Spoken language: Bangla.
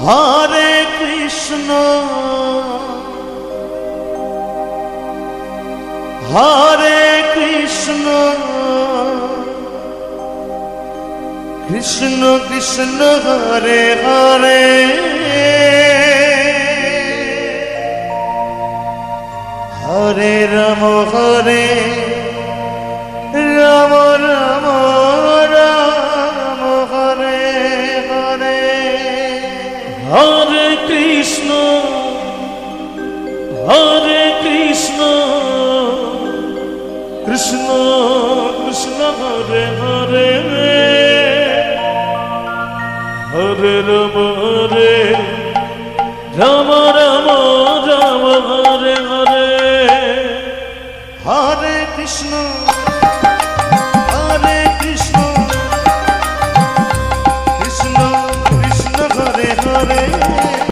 হরে কৃষ্ণ হরে কৃষ্ণ কৃষ্ণ কৃষ্ণ হরে হরে হরে রাম হরে রাম রাম রাম হরে হরে হরে কৃষ্ণ কৃষ্ণ কৃষ্ণ হরে হরে হরে রাম রাম রাম রাম হরে হরে হরে কৃষ্ণ